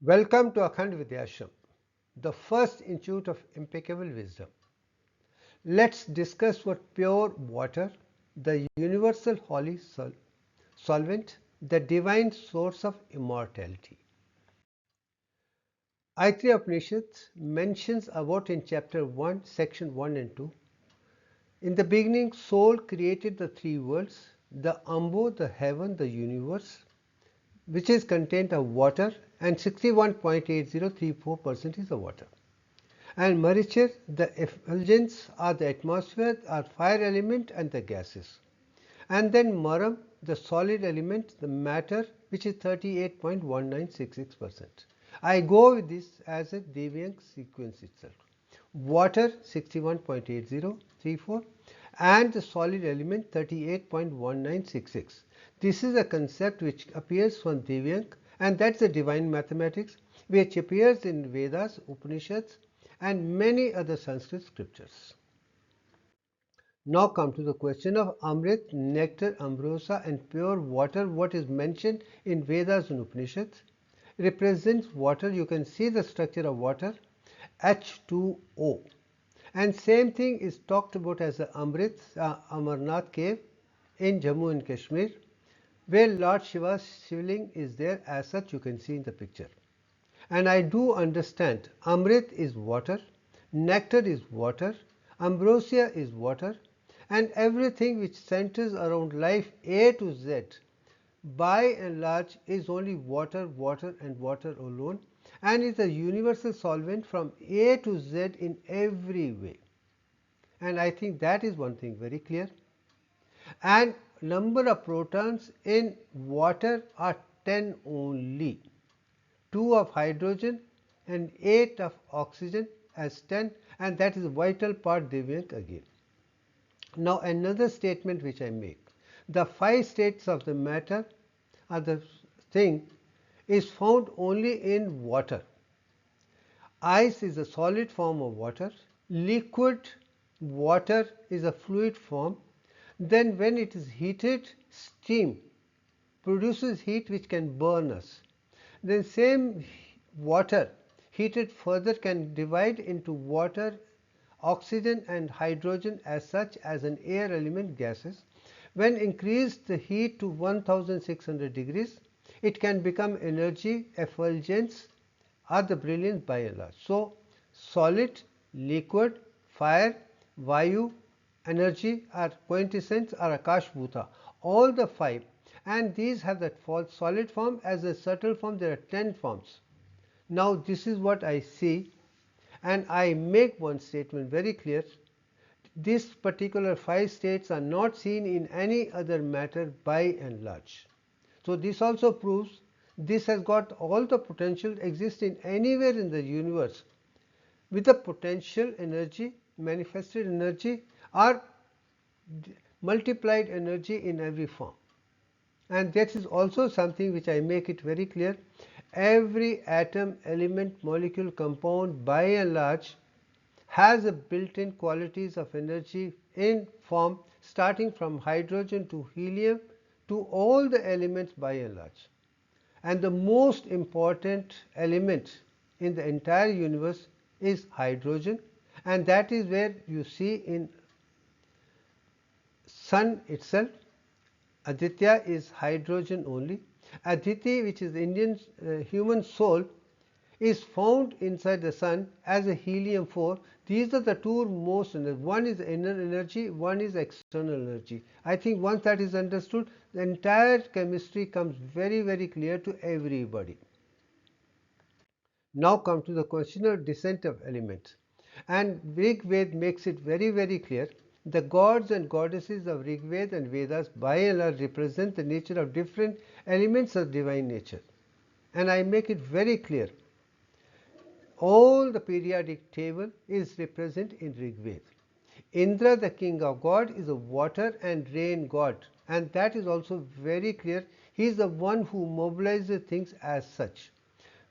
Welcome to Akhand Vidyashram, the first institute of impeccable wisdom. Let's discuss what pure water, the universal holy solvent, the divine source of immortality. Aitreya Upanishad mentions about in chapter 1, section 1 and 2. In the beginning, soul created the three worlds, the Ambo, the heaven, the universe, which is content of water, and 61.8034% is the water. And Marichir, the effulgence are the atmosphere, are fire element and the gases. And then Maram, the solid element, the matter, which is 38.1966%. I go with this as a Deviant sequence itself. Water 61.8034 and the solid element 38.1966. This is a concept which appears from Devyank, and that's the divine mathematics which appears in Vedas, Upanishads and many other Sanskrit scriptures. Now come to the question of Amrit, nectar, ambrosia and pure water. What is mentioned in Vedas and Upanishads represents water. You can see the structure of water, H2O. And same thing is talked about as the Amrit, Amarnath cave in Jammu and Kashmir, where Lord Shiva's Shivling is there, as such you can see in the picture. And I do understand Amrit is water, nectar is water, ambrosia is water, and everything which centers around life A to Z by and large is only water, water and water alone, and is a universal solvent from A to Z in every way. And I think that is one thing very clear. And number of protons in water are 10 only. 2 of hydrogen and 8 of oxygen as 10, and that is a vital part Devyank again. Now another statement which I make, the 5 states of the matter or the thing is found only in water. Ice is a solid form of water, liquid water is a fluid form, then when it is heated, steam produces heat which can burn us. Then same water heated further can divide into water, oxygen and hydrogen as such as an air element gases. When increased the heat to 1600 degrees, it can become energy, effulgence or the brilliance by and large. So solid, liquid, fire, vayu, energy are quintessence or akash bhuta, all the 5, and these have that solid form. As a subtle form there are 10 forms. Now this is what I see, and I make one statement very clear. These particular 5 states are not seen in any other matter by and large. So this also proves this has got all the potential exist in anywhere in the universe with the potential energy, manifested energy or multiplied energy in every form. And that is also something which I make it very clear. Every atom, element, molecule, compound by and large has a built-in qualities of energy in form, starting from hydrogen to helium to all the elements by and large. And the most important element in the entire universe is hydrogen, and that is where you see in sun itself, Aditya is hydrogen only. Aditi, which is Indian human soul, is found inside the sun as a helium-4. These are the two most, one is inner energy, one is external energy. I think once that is understood, the entire chemistry comes very, very clear to everybody. Now come to the question of descent of elements. And Rig Ved makes it very, very clear. The gods and goddesses of Rig Ved and Vedas by and large represent the nature of different elements of divine nature. And I make it very clear. All the periodic table is represented in Rig Ved. Indra, the king of God, is a water and rain god, and that is also very clear. He is the one who mobilizes things as such.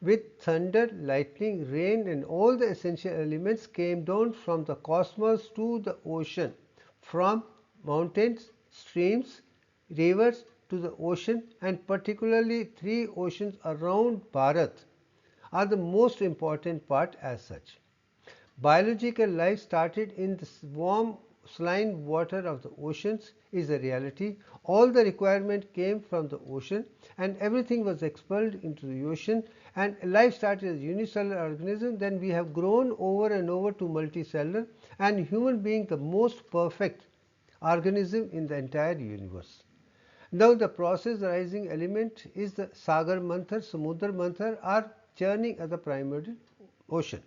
With thunder, lightning, rain and all the essential elements came down from the cosmos to the ocean, from mountains, streams, rivers to the ocean, and particularly 3 oceans around Bharat are the most important part as such. Biological life started in the warm saline water of the oceans is a reality. All the requirement came from the ocean and everything was expelled into the ocean, and life started as unicellular organism. Then we have grown over and over to multicellular, and human being the most perfect organism in the entire universe. Now the process arising element is the Sagar Manthar, Samudra Manthar are churning at the primordial ocean.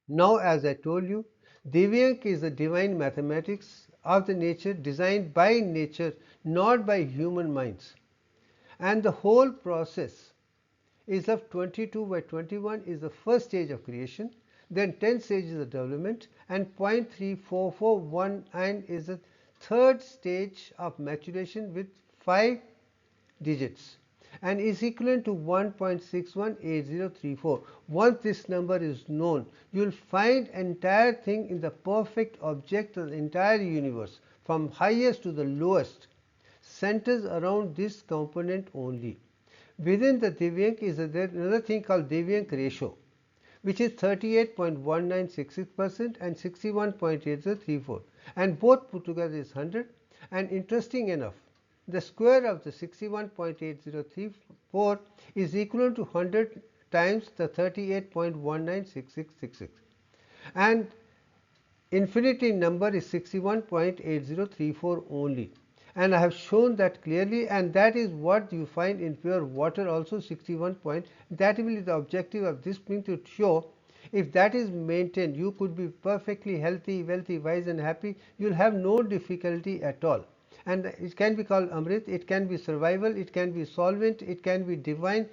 Now, as I told you, Divyank is the divine mathematics of the nature designed by nature, not by human minds. And the whole process is of 22 by 21 is the first stage of creation, then 10 stages of development, and 0.3441 is the third stage of maturation with 5 digits and is equivalent to 1.618034. Once this number is known, you will find entire thing in the perfect object of the entire universe from highest to the lowest centers around this component only. Within the Divyank is there another thing called Divyank ratio, which is 38.1966% and 61.8034, and both put together is 100. And interesting enough, the square of the 61.8034 is equal to 100 times the 38.196666, and infinity number is 61.8034 only, and I have shown that clearly, and that is what you find in pure water also 61 point. That will be the objective of this thing, to show if that is maintained, you could be perfectly healthy, wealthy, wise and happy. You will have no difficulty at all, and it can be called Amrit, it can be survival, it can be solvent, it can be divine.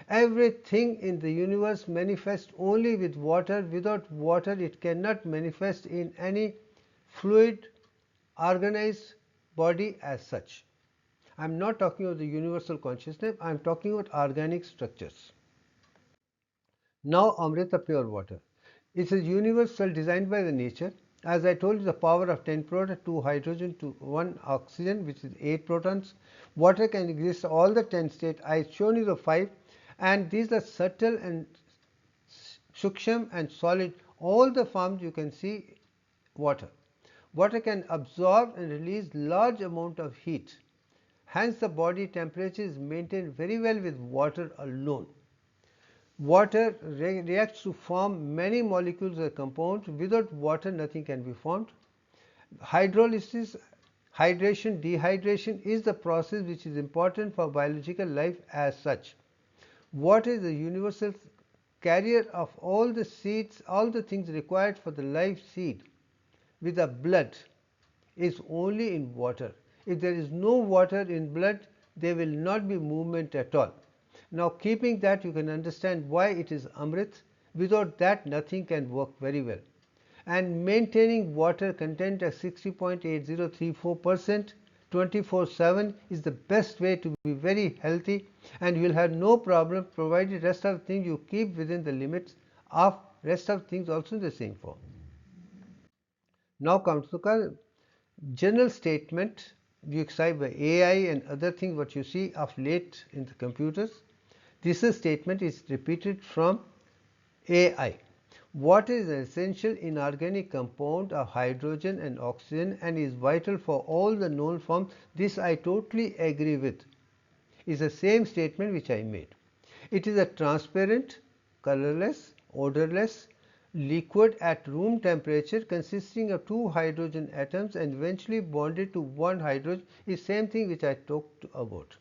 Everything in the universe manifests only with water. Without water it cannot manifest in any fluid organized body as such. I am not talking about the universal consciousness, I am talking about organic structures. Now Amrita, pure water. It is universal designed by the nature. As I told you, the power of 10 protons, 2 hydrogen to 1 oxygen, which is 8 protons. Water can exist all the 10 states. I have shown you the 5, and these are subtle and suksham and solid. All the forms you can see water. Water can absorb and release large amount of heat. Hence the body temperature is maintained very well with water alone. Water reacts to form many molecules or compounds. Without water nothing can be formed. Hydrolysis, hydration, dehydration is the process which is important for biological life as such. Water is the universal carrier of all the seeds, all the things required for the life seed with the blood is only in water. If there is no water in blood, there will not be movement at all. Now keeping that, you can understand why it is Amrit. Without that nothing can work very well. And maintaining water content at 60.8034% 24/7 is the best way to be very healthy, and you will have no problem provided rest of the things you keep within the limits of rest of things also in the same form. Now comes to general statement you cite by AI and other things what you see of late in the computers. This statement is repeated from AI. Water is an essential inorganic compound of hydrogen and oxygen and is vital for all the known forms. This I totally agree with. Is the same statement which I made. It is a transparent, colorless, odorless liquid at room temperature consisting of 2 hydrogen atoms and eventually bonded to 1 hydrogen, is same thing which I talked about.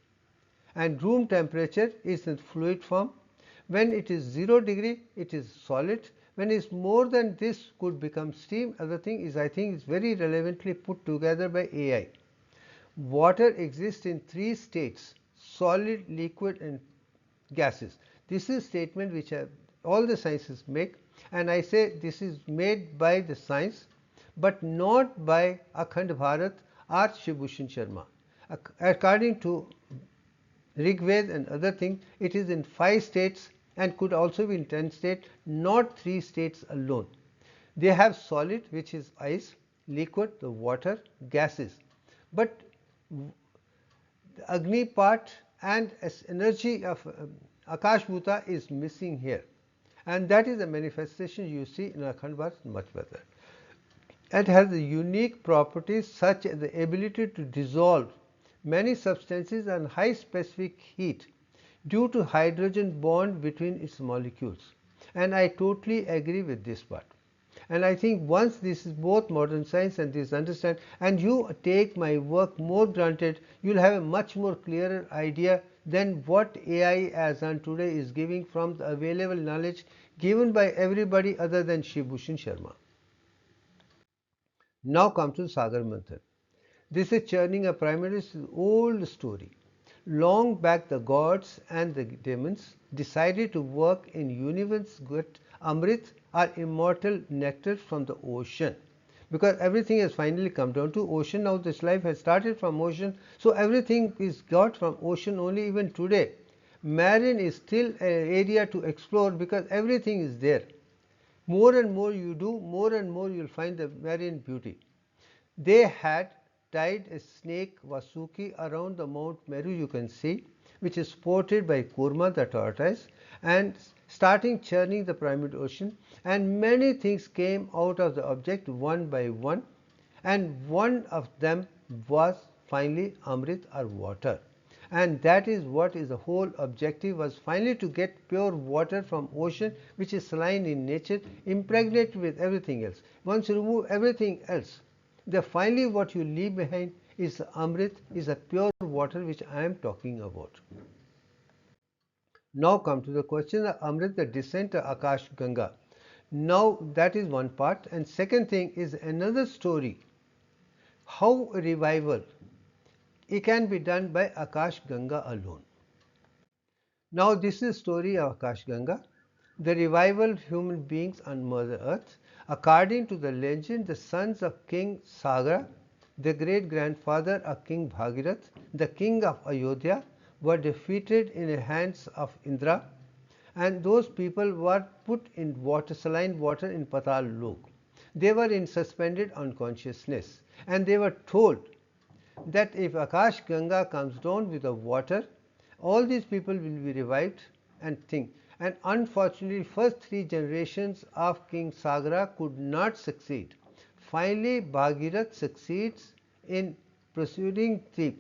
And room temperature is in fluid form. When it is 0 degree it is solid. When it is more than this could become steam. Other thing is, I think is very relevantly put together by AI. Water exists in 3 states: solid, liquid and gases. This is statement which all the sciences make, and I say this is made by the science but not by Akhand Bharat or Shivbhushan Sharma. According to Rigved and other things, it is in 5 states and could also be in 10 states, not 3 states alone. They have solid, which is ice, liquid, the water, gases. But the Agni part and energy of Akash Bhuta is missing here, and that is a manifestation you see in Akhand Bharat much better. It has the unique properties such as the ability to dissolve many substances on high specific heat due to hydrogen bond between its molecules, and I totally agree with this part. And I think once this is both modern science and this understand, and you take my work more granted, you'll have a much more clearer idea than what AI as on today is giving from the available knowledge given by everybody other than Shibhushan Sharma. Now come to Sagar Manthan. This is churning a primary old story. Long back the gods and the demons decided to work in universe get Amrit or immortal nectar from the ocean. Because everything has finally come down to ocean. Now this life has started from ocean. So everything is got from ocean only even today. Marine is still an area to explore because everything is there. More and more you do, more and more you will find the marine beauty. They had tied a snake Vasuki around the Mount Meru, you can see, which is supported by Kurma the tortoise, and starting churning the primordial ocean, and many things came out of the object one by one, and one of them was finally Amrit or water. And that is what is the whole objective, was finally to get pure water from ocean, which is saline in nature, impregnated with everything else. Once you remove everything else, then finally what you leave behind is Amrit, is a pure water which I am talking about. Now come to the question of Amrit, the descent of Akash Ganga. Now that is one part, and second thing is another story. How a revival, it can be done by Akash Ganga alone. Now this is the story of Akash Ganga, the revival of human beings on Mother Earth. According to the legend, the sons of King Sagra, the great grandfather of King Bhagirath, the king of Ayodhya, were defeated in the hands of Indra, and those people were put in water, saline water in Patal Lok. They were in suspended unconsciousness, and they were told that if Akash Ganga comes down with the water, all these people will be revived and think. And unfortunately, first three generations of King Sagra could not succeed. Finally, Bhagirath succeeds in persuading the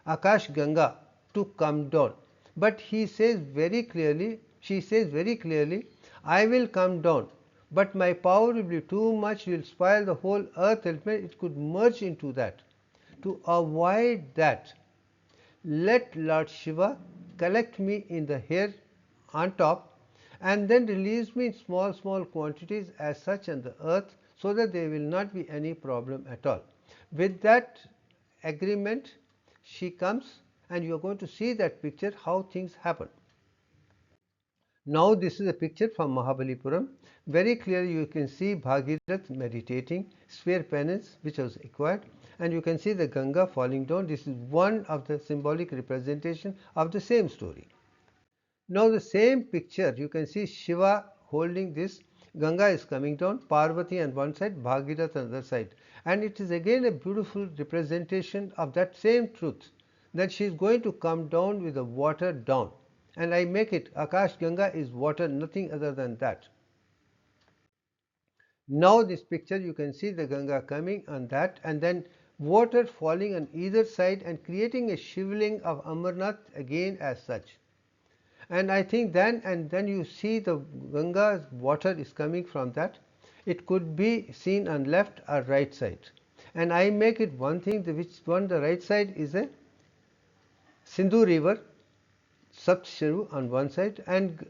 Akash Ganga to come down. But he says very clearly, she says very clearly, I will come down, but my power will be too much, will spoil the whole earth element, it could merge into that. To avoid that, let Lord Shiva collect me in the hair on top and then release me in small quantities as such on the earth, so that there will not be any problem at all. With that agreement, she comes, and you are going to see that picture how things happen. Now this is a picture from Mahabalipuram. Very clearly you can see Bhagirath meditating, sphere penance which was acquired, and you can see the Ganga falling down. This is one of the symbolic representation of the same story. Now the same picture, you can see Shiva holding this, Ganga is coming down, Parvati on one side, Bhagirath on the other side, and it is again a beautiful representation of that same truth, that she is going to come down with the water down. And I make it, Akash Ganga is water, nothing other than that. Now this picture, you can see the Ganga coming on that, and then water falling on either side and creating a shivling of Amarnath again as such. And I think then you see the Ganga's water is coming from that. It could be seen on left or right side. And I make it one thing, which one, the right side is a Sindhu river, Saptashru on one side, and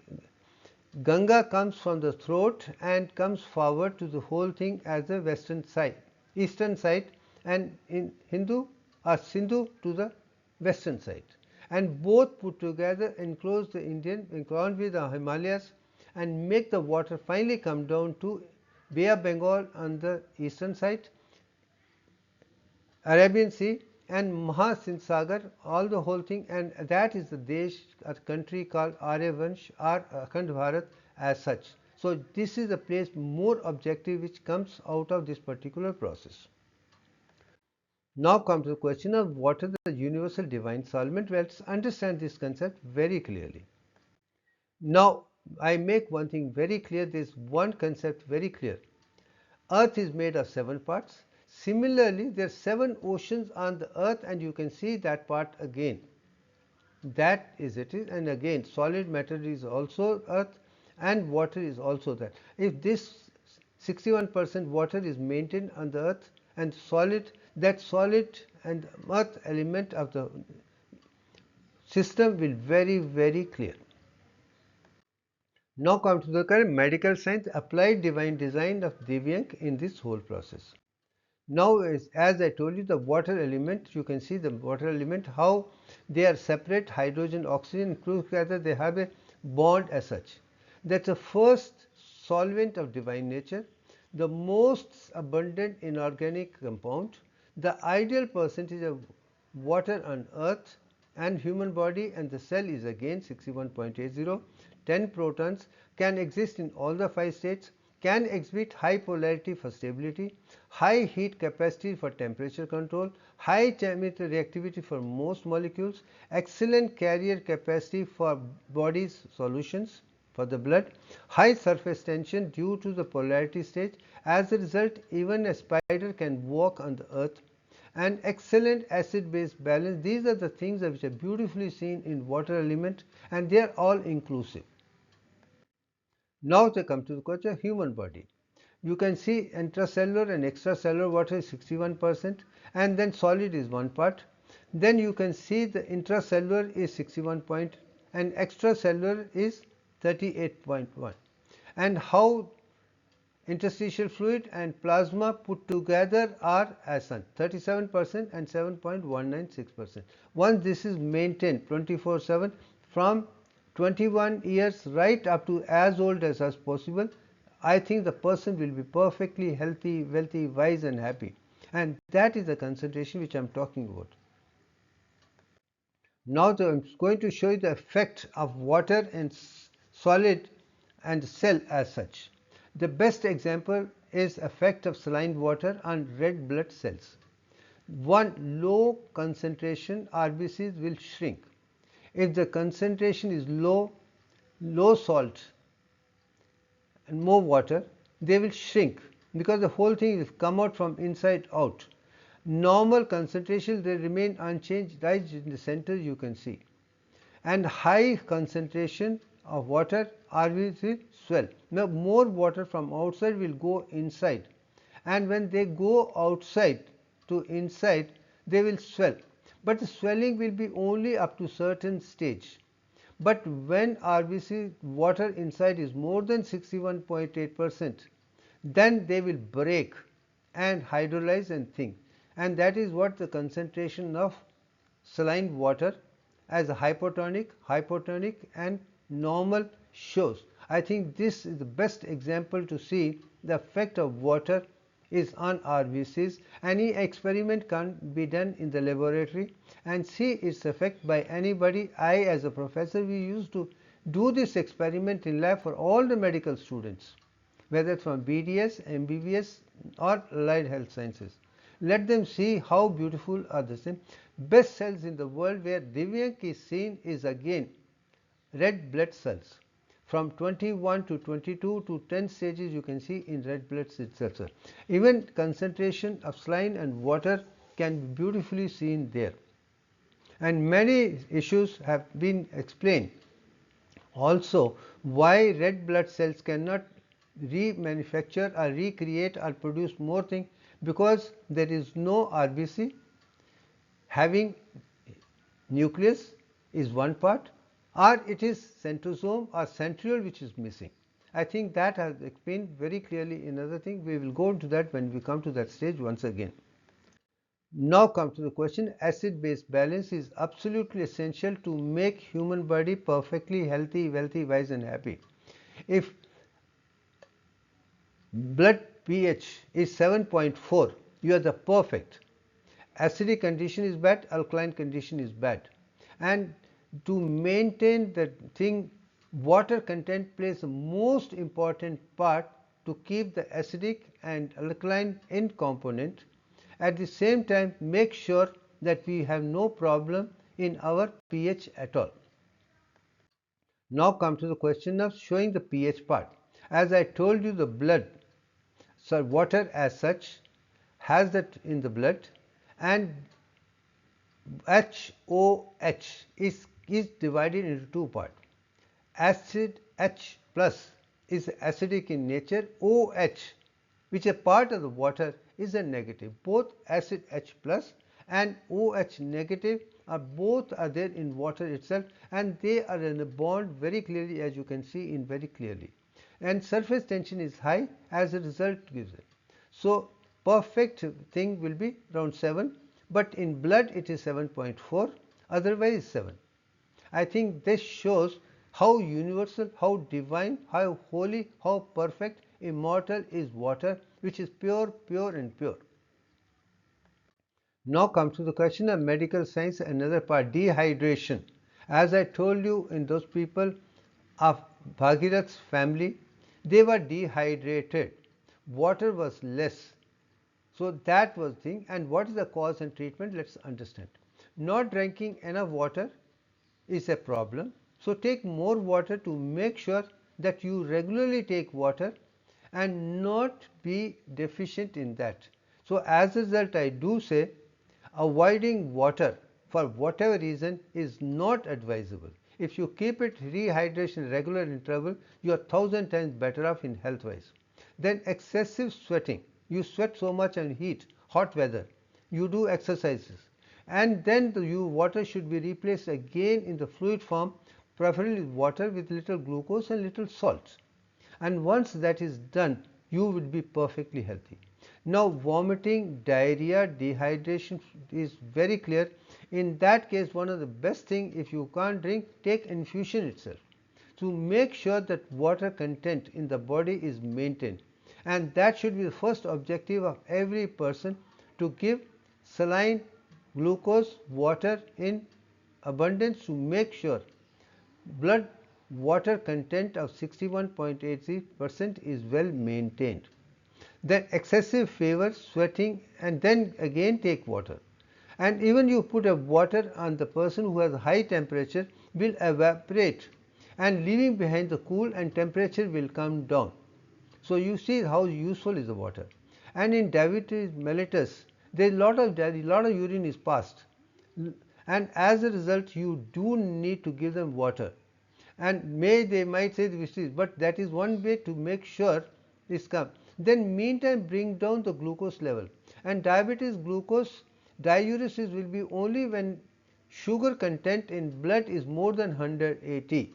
Ganga comes from the throat and comes forward to the whole thing as the western side, eastern side, and in Hindu or Sindhu to the western side. And both put together enclose the Indian, enclose with the Himalayas, and make the water finally come down to Bay of Bengal on the eastern side, Arabian Sea, and Mahasind Sagar, all the whole thing, and that is the Desh, a country called Aryavansh or Akhand Bharat as such. So this is the place more objective which comes out of this particular process. Now comes the question of what is the universal divine solvent. Well, let's understand this concept very clearly. Now, I make one thing very clear. There is one concept very clear. Earth is made of 7 parts. Similarly, there are 7 oceans on the earth, and you can see that part again. That is it is, and again, solid matter is also earth, and water is also that. If this 61% water is maintained on the earth, and solid, that solid and earth element of the system will very clear. Now come to the current medical science applied divine design of Divyank in this whole process. Now, as I told you, the water element, you can see the water element, how they are separate, hydrogen, oxygen, together they have a bond as such. That's the first solvent of divine nature, the most abundant inorganic compound, the ideal percentage of water on earth and human body, and the cell is again 61.80, 10 protons, can exist in all the 5 states, can exhibit high polarity for stability, high heat capacity for temperature control, high chemical reactivity for most molecules, excellent carrier capacity for body's solutions, for the blood, high surface tension due to the polarity state. As a result, even a spider can walk on the earth, and excellent acid base balance. These are the things which are beautifully seen in water element, and they are all inclusive. Now they come to the question of human body. You can see intracellular and extracellular water is 61%, and then solid is 1 part. Then you can see the intracellular is 61 point and extracellular is 38.1. And how interstitial fluid and plasma put together are as such 37% and 7.196%. Once this is maintained 24/7 from 21 years right up to as old as possible, I think the person will be perfectly healthy, wealthy, wise and happy. And that is the concentration which I am talking about. Now I am going to show you the effect of water and solid and cell as such. The best example is effect of saline water on red blood cells. One, low concentration RBCs will shrink. If the concentration is low, low salt and more water, they will shrink because the whole thing will come out from inside out. Normal concentration, they remain unchanged right in the center you can see. And high concentration of water RBC swell. Now more water from outside will go inside, and when they go outside to inside they will swell, but the swelling will be only up to certain stage. But when RBC water inside is more than 61.8%, then they will break and hydrolyze and think, and that is what the concentration of saline water as a hypotonic and normal shows. I think this is the best example to see the effect of water is on RBCs. Any experiment can be done in the laboratory and see its effect by anybody. I as a professor, we used to do this experiment in lab for all the medical students, whether from BDS, MBBS or allied health sciences. Let them see how beautiful are the same. Best cells in the world where Divyank is seen is again red blood cells. From 21 to 22 to 10 stages you can see in red blood cells. Even concentration of saline and water can be beautifully seen there. And many issues have been explained. Also, why red blood cells cannot remanufacture or recreate or produce more things, because there is no RBC having nucleus is one part, or it is centrosome or centriole which is missing. I think that has explained very clearly in other thing. We will go into that when we come to that stage once again. Now come to the question, acid base balance is absolutely essential to make human body perfectly healthy, wealthy, wise and happy. If blood pH is 7.4, you are the perfect. Acidic condition is bad, alkaline condition is bad. And to maintain the thing, water content plays the most important part to keep the acidic and alkaline in component. At the same time, make sure that we have no problem in our pH at all. Now come to the question of showing the pH part. As I told you, the blood, so water as such, has that in the blood, and HOH is divided into two parts. Acid H plus is acidic in nature. OH, which is a part of the water, is a negative. Both acid H plus and OH negative are there in water itself, and they are in a bond very clearly, as you can see in very clearly. And surface tension is high, as a result gives it. So perfect thing will be around 7, but in blood it is 7.4, otherwise 7. I think this shows how universal, how divine, how holy, how perfect, immortal is water, which is pure, pure and pure. Now comes to the question of medical science, another part, dehydration. As I told you, in those people of Bhagirath's family, they were dehydrated. Water was less. So that was the thing. And what is the cause and treatment? Let's understand. Not drinking enough water is a problem. So take more water to make sure that you regularly take water and not be deficient in that. So as a result, I do say avoiding water for whatever reason is not advisable. If you keep it rehydration regular interval, you are 1,000 times better off in health wise. Then excessive sweating. You sweat so much in heat, hot weather. You do exercises, and then the water should be replaced again in the fluid form, preferably water with little glucose and little salt. And once that is done, you will be perfectly healthy. Now vomiting, diarrhea, dehydration is very clear. In that case, one of the best thing, if you can't drink, take infusion itself to make sure that water content in the body is maintained. And that should be the first objective of every person, to give saline, glucose, water in abundance to make sure blood water content of 61.80% is well maintained. Then excessive fever, sweating, and then again take water. And even you put a water on the person who has a high temperature will evaporate, and leaving behind the cool, and temperature will come down. So you see how useful is the water. And in diabetes mellitus, there is a lot of urine is passed, and as a result you do need to give them water. And they might say this is, but that is one way to make sure this comes. Then meantime bring down the glucose level. And diabetes glucose diuresis will be only when sugar content in blood is more than 180.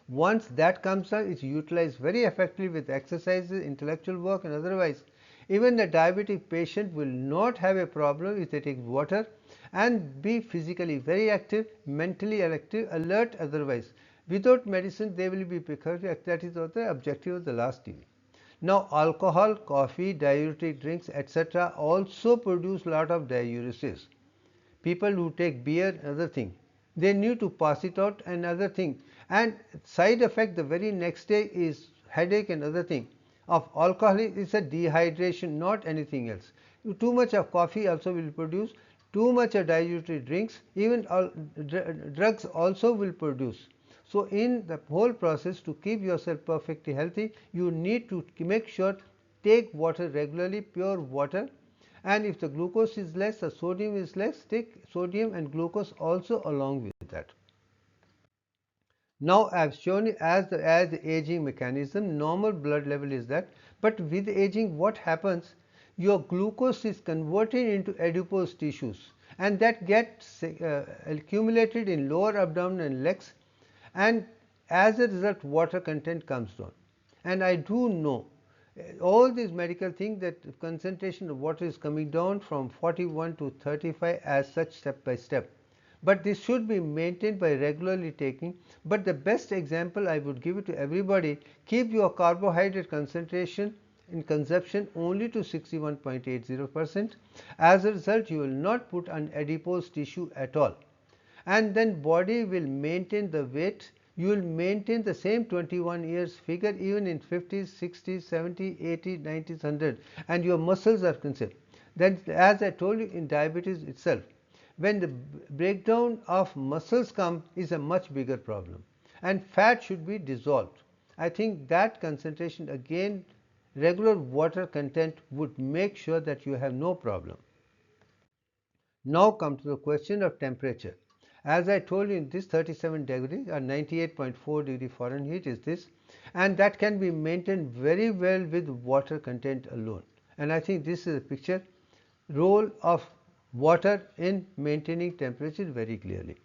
Once that comes down, it's utilized very effectively with exercises, intellectual work, and otherwise. Even a diabetic patient will not have a problem if they take water and be physically very active, mentally active, alert otherwise. Without medicine, they will be precocious. That is what the objective of the last TV. Now, alcohol, coffee, diuretic drinks, etc. also produce a lot of diuresis. People who take beer, another thing, they need to pass it out, another thing. And side effect the very next day is headache and other thing. Of alcohol is a dehydration, not anything else. Too much of coffee also will produce, too much of diuretic drinks, even drugs also will produce. So in the whole process, to keep yourself perfectly healthy, you need to make sure take water regularly, pure water. And if the glucose is less, the sodium is less, take sodium and glucose also along with that. Now I have shown you as the aging mechanism. Normal blood level is that, but with aging what happens, your glucose is converted into adipose tissues, and that gets accumulated in lower abdomen and legs, and as a result water content comes down. And I do know all these medical things that concentration of water is coming down from 41 to 35 as such, step by step. But this should be maintained by regularly taking. But the best example I would give it to everybody, keep your carbohydrate concentration in consumption only to 61.80%. As a result, you will not put on adipose tissue at all, and then body will maintain the weight. You will maintain the same 21 years figure even in 50s, 60s, 70s, 80s, 90s, 100, and your muscles are concerned. Then as I told you, in diabetes itself, when the breakdown of muscles come is a much bigger problem. and fat should be dissolved. I think that concentration, again, regular water content would make sure that you have no problem. Now come to the question of temperature. As I told you, in this 37 degree or 98.4 degree Fahrenheit is this, and that can be maintained very well with water content alone. And I think this is a picture role of water in maintaining temperature very clearly.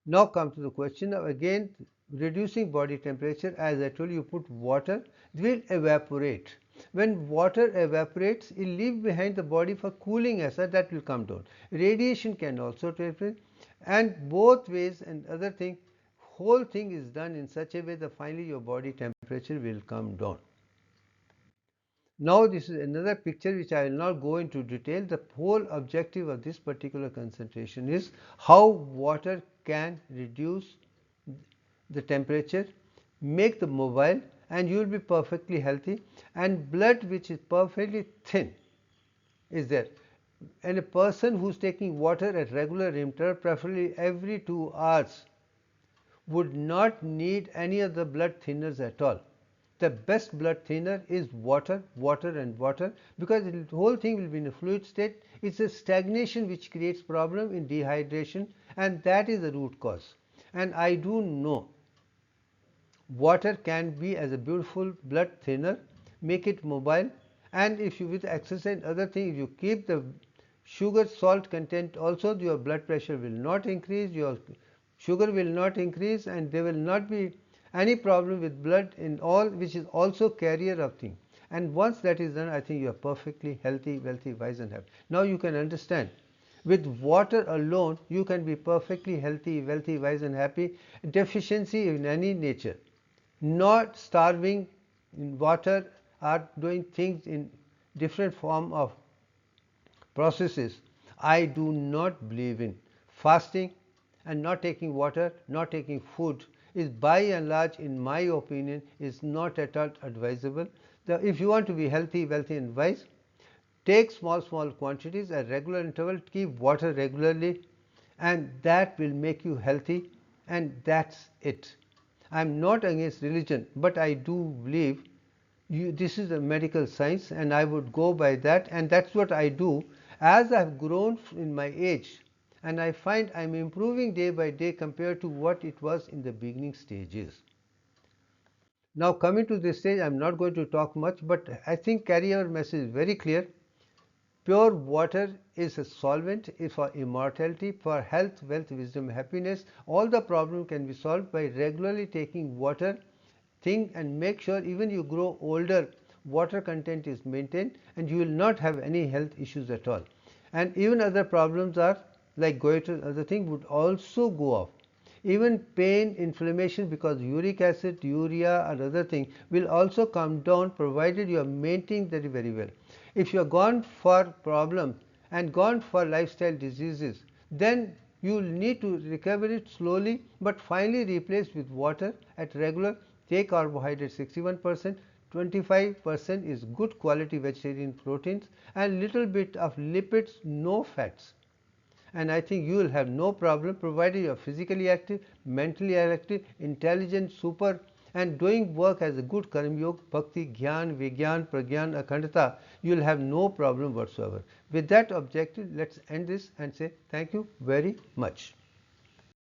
Now come to the question of again reducing body temperature. As I told you, put water, it will evaporate. When water evaporates, it leaves behind the body for cooling effect that will come down. Radiation can also take place, and both ways and other thing, whole thing is done in such a way that finally your body temperature will come down. Now this is another picture which I will not go into detail. The whole objective of this particular concentration is how water can reduce the temperature, make the mobile, and you will be perfectly healthy. And blood which is perfectly thin is there. And a person who is taking water at regular interval, preferably every 2 hours, would not need any of the blood thinners at all. The best blood thinner is water, water and water, because the whole thing will be in a fluid state. It's a stagnation which creates problem in dehydration, and that is the root cause. And I do know water can be as a beautiful blood thinner, make it mobile, and if you with exercise other things, you keep the sugar salt content also, your blood pressure will not increase, your sugar will not increase, and there will not be any problem with blood in all, which is also carrier of thing. And once that is done, I think you are perfectly healthy, wealthy, wise and happy. Now you can understand, with water alone you can be perfectly healthy, wealthy, wise and happy. Deficiency in any nature, not starving in water or doing things in different form of processes, I do not believe in. Fasting and not taking water, not taking food is by and large, in my opinion, is not at all advisable. If you want to be healthy, wealthy and wise, take small quantities at regular interval, keep water regularly, and that will make you healthy, and that's it. I am not against religion, but I do believe this is a medical science, and I would go by that, and that's what I do. As I have grown in my age, and I find I am improving day by day compared to what it was in the beginning stages. Now coming to this stage, I am not going to talk much, but I think carryover message is very clear. Pure water is a solvent for immortality, for health, wealth, wisdom, happiness. All the problem can be solved by regularly taking water. Think and make sure even you grow older, water content is maintained, and you will not have any health issues at all. And even other problems are like goiter, other thing would also go off. Even pain, inflammation because uric acid, urea or other thing will also come down, provided you are maintaining that very well. If you are gone for problems and gone for lifestyle diseases, then you will need to recover it slowly, but finally replace with water at regular. Take carbohydrate 61%, 25% is good quality vegetarian proteins, and little bit of lipids, no fats. And I think you will have no problem, provided you are physically active, mentally active, intelligent, super, and doing work as a good karma yoga, bhakti, jnana, vigyan, pragyan, akhindata. You will have no problem whatsoever. With that objective, let's end this and say thank you very much.